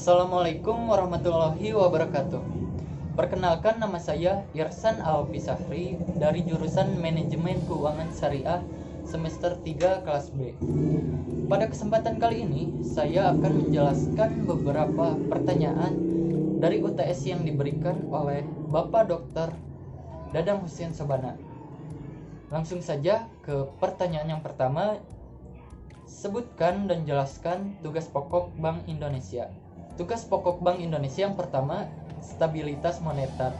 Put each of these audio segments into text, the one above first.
Assalamualaikum warahmatullahi wabarakatuh. Perkenalkan, nama saya Irsan Alfisahri dari jurusan Manajemen Keuangan Syariah semester 3 kelas B. Pada kesempatan kali ini, saya akan menjelaskan beberapa pertanyaan dari UTS yang diberikan oleh Bapak Dr. Dadang Husein Sobana. Langsung saja ke pertanyaan yang pertama. Sebutkan dan jelaskan tugas pokok Bank Indonesia. Tugas pokok Bank Indonesia yang pertama, stabilitas moneter.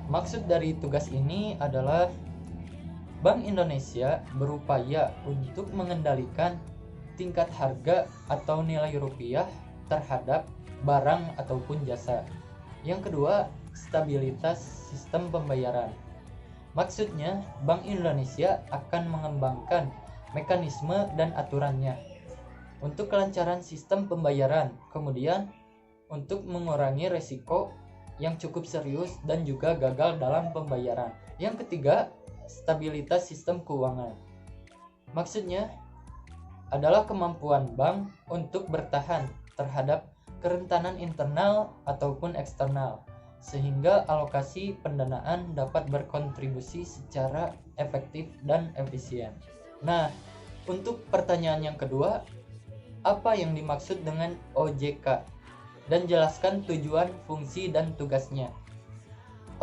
Maksud dari tugas ini adalah Bank Indonesia berupaya untuk mengendalikan tingkat harga atau nilai rupiah terhadap barang ataupun jasa. Yang kedua, stabilitas sistem pembayaran. Maksudnya, Bank Indonesia akan mengembangkan mekanisme dan aturannya untuk kelancaran sistem pembayaran, kemudian untuk mengurangi resiko yang cukup serius dan juga gagal dalam pembayaran. Yang ketiga, stabilitas sistem keuangan. Maksudnya adalah kemampuan bank untuk bertahan terhadap kerentanan internal ataupun eksternal, sehingga alokasi pendanaan dapat berkontribusi secara efektif dan efisien. Nah, untuk pertanyaan yang kedua, apa yang dimaksud dengan OJK? Dan jelaskan tujuan, fungsi, dan tugasnya.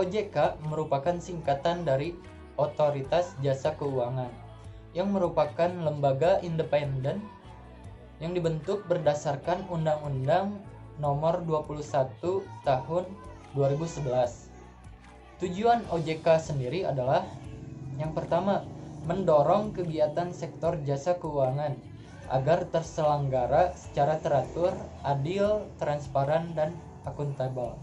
OJK merupakan singkatan dari Otoritas Jasa Keuangan, yang merupakan lembaga independen yang dibentuk berdasarkan Undang-Undang Nomor 21 Tahun 2011. Tujuan OJK sendiri adalah yang pertama, mendorong kegiatan sektor jasa keuangan agar terselenggara secara teratur, adil, transparan, dan akuntabel.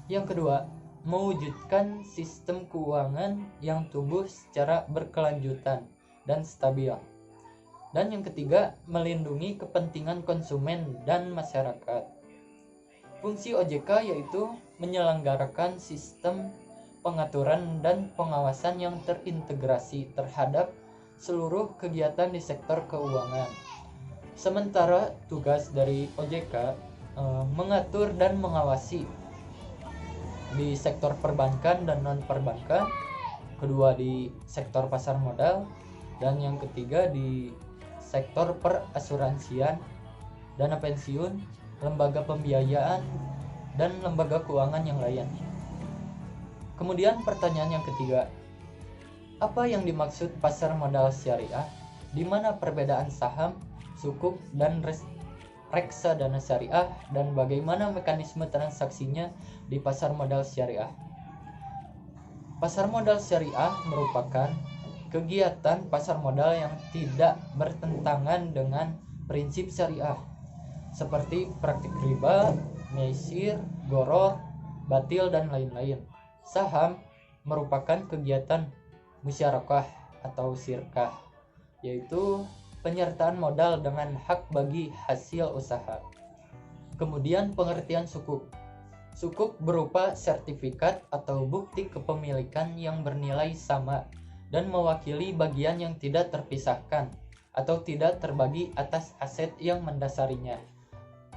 Yang kedua, mewujudkan sistem keuangan yang tumbuh secara berkelanjutan dan stabil. Dan yang ketiga, melindungi kepentingan konsumen dan masyarakat. Fungsi OJK yaitu menyelenggarakan sistem pengaturan dan pengawasan yang terintegrasi terhadap seluruh kegiatan di sektor keuangan. Sementara tugas dari OJK mengatur dan mengawasi di sektor perbankan dan non-perbankan, kedua di sektor pasar modal, dan yang ketiga di sektor perasuransian, dana pensiun, lembaga pembiayaan, dan lembaga keuangan yang lain. Kemudian pertanyaan yang ketiga, apa yang dimaksud pasar modal syariah? Di mana perbedaan saham, sukuk, dan reksadana syariah, dan bagaimana mekanisme transaksinya di pasar modal syariah? Pasar modal syariah merupakan kegiatan pasar modal yang tidak bertentangan dengan prinsip syariah, seperti praktik riba, maisir, goror, batil, dan lain-lain. Saham merupakan kegiatan musyarakah atau syirkah, yaitu penyertaan modal dengan hak bagi hasil usaha. Kemudian pengertian sukuk. Sukuk berupa sertifikat atau bukti kepemilikan yang bernilai sama dan mewakili bagian yang tidak terpisahkan atau tidak terbagi atas aset yang mendasarinya.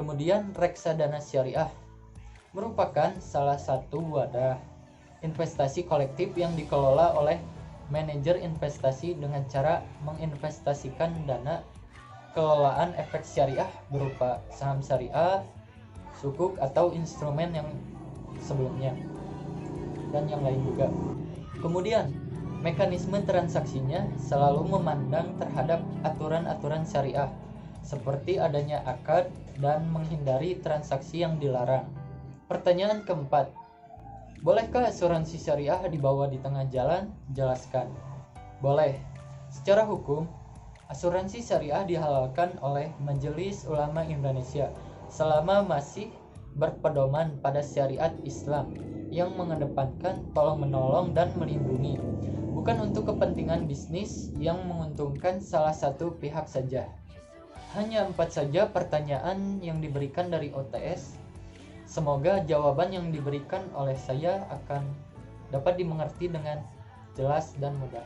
Kemudian reksadana syariah merupakan salah satu wadah investasi kolektif yang dikelola oleh manajer investasi dengan cara menginvestasikan dana kelolaan efek syariah berupa saham syariah, sukuk atau instrumen yang sebelumnya, dan yang lain juga. Kemudian mekanisme transaksinya selalu memandang terhadap aturan-aturan syariah seperti adanya akad dan menghindari transaksi yang dilarang. Pertanyaan keempat, bolehkah asuransi syariah dibawa di tengah jalan? Jelaskan. Boleh. Secara hukum, asuransi syariah dihalalkan oleh Majelis Ulama Indonesia selama masih berpedoman pada syariat Islam yang mengedepankan tolong-menolong dan melindungi, bukan untuk kepentingan bisnis yang menguntungkan salah satu pihak saja. Hanya 4 saja pertanyaan yang diberikan dari OTS. Semoga jawaban yang diberikan oleh saya akan dapat dimengerti dengan jelas dan mudah.